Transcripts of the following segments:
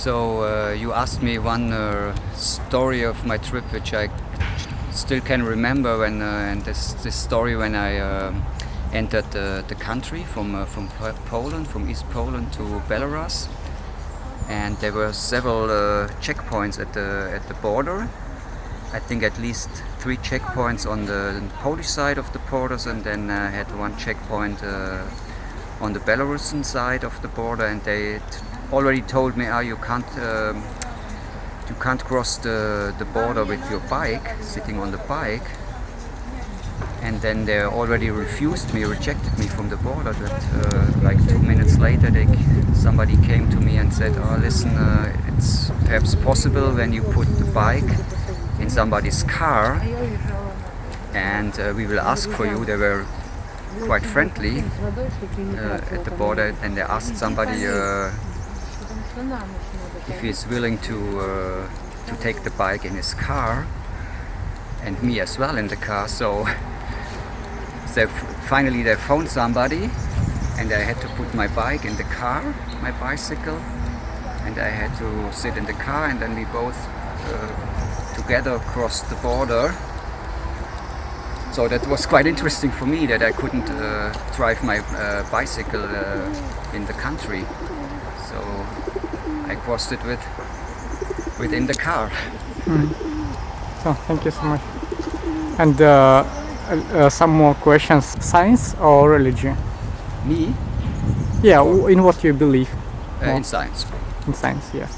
So you asked me one story of my trip, which I still can remember, and this story when I entered the country from Poland, from East Poland to Belarus, and there were several checkpoints at the border. I think at least 3 checkpoints on the Polish side of the borders, and then I had one checkpoint on the Belarusian side of the border, and they already told me, you can't cross the border with your bike, sitting on the bike. And then they already rejected me from the border. That like 2 minutes later, somebody came to me and said, listen, it's perhaps possible when you put the bike in somebody's car, and we will ask for you. They were quite friendly at the border, and they asked somebody if he's willing to take the bike in his car, and me as well in the car. So finally they found somebody, and I had to put my bike in the car, my bicycle, and I had to sit in the car, and then we both together crossed the border. So that was quite interesting for me, that I couldn't drive my bicycle in the country. So I crossed it within the car. So thank you so much. And some more questions. Science or religion? Me? Yeah, in what you believe? In science. In science, yeah.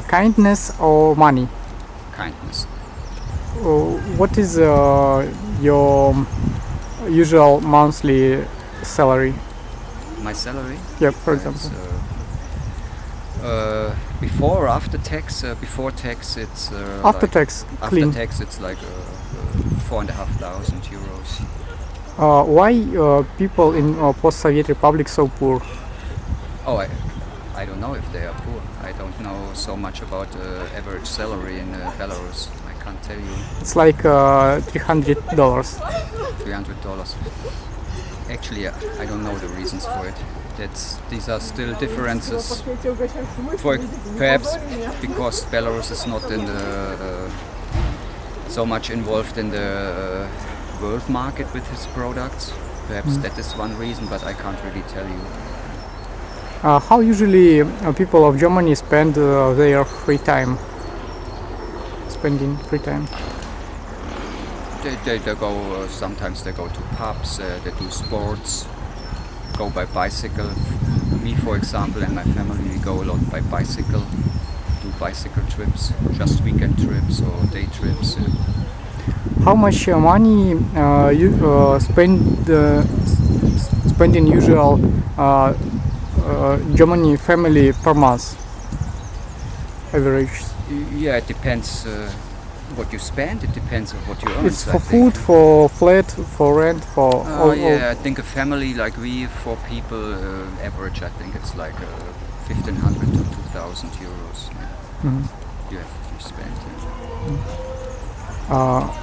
Kindness or money? Kindness. What is your usual monthly salary? My salary? Yeah, for example. Before or after tax? Before tax, it's after tax, clean. After tax, it's like 4,500 euros. Why people in post-Soviet Republic so poor? I don't know if they are poor. I don't know so much about average salary in Belarus. I can't tell you. It's like $300. $300. Actually, I don't know the reasons for it. These are still differences. Perhaps because Belarus is not in so much involved in the world market with his products. Perhaps that is one reason, but I can't really tell you. How usually people of Germany spend their free time? Spending free time? They go. Sometimes they go to pubs. They do sports. Go by bicycle. Me, for example, and my family, we go a lot by bicycle. Do bicycle trips, just weekend trips or day trips. How much money you spend in usual Germany family per month? Average? Yeah, it depends what you spend. It depends on what you earn. It's for food, for flat, for rent, for all. I think a family like we, 4 people, average, I think it's like 1,500 to 2,000 euros. You spend.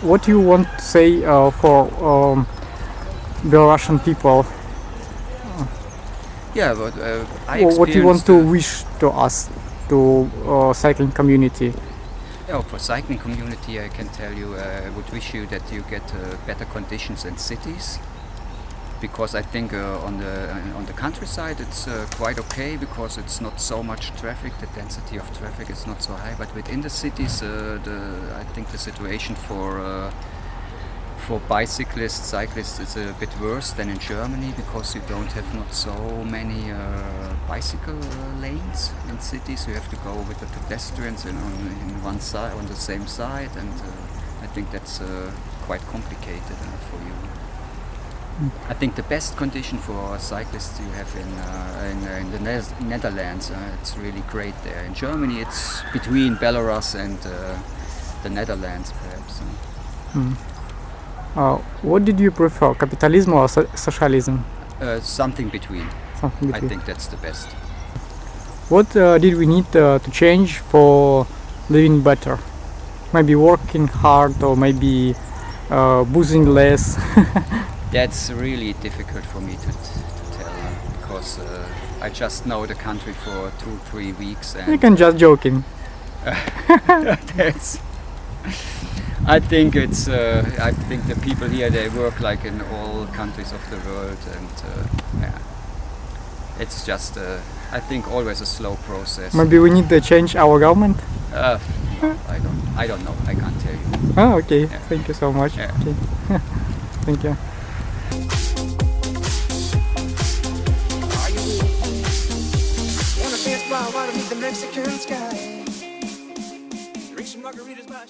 What do you want to say for Belarusian people? Yeah, but what do you want to wish to us, to cycling community? For cycling community, I can tell you, I would wish you that you get better conditions in cities, because I think on the countryside it's quite okay, because it's not so much traffic. The density of traffic is not so high, but within the cities, I think the situation for bicyclists, cyclists is a bit worse than in Germany, because you don't have not so many bicycle lanes in cities. You have to go with the pedestrians in one side, on the same side, and I think that's quite complicated for you. I think the best condition for cyclists you have in the Netherlands. It's really great there. In Germany, it's between Belarus and the Netherlands, perhaps. What did you prefer, capitalism or socialism? Something between. Something between. I think that's the best. What did we need to change for living better? Maybe working hard, or maybe boozing less? That's really difficult for me to tell, because I just know the country for 2-3 weeks. And You can just joking. that's. I think it's. I think the people here, they work like in all countries of the world, and yeah, it's just. I think always a slow process. Maybe we need to change our government. No, I don't know. I can't tell you. Oh, okay. Yeah. Thank you so much. Yeah. Okay. Thank you. Wanna dance by water beneath the Mexican sky. Drink some margaritas by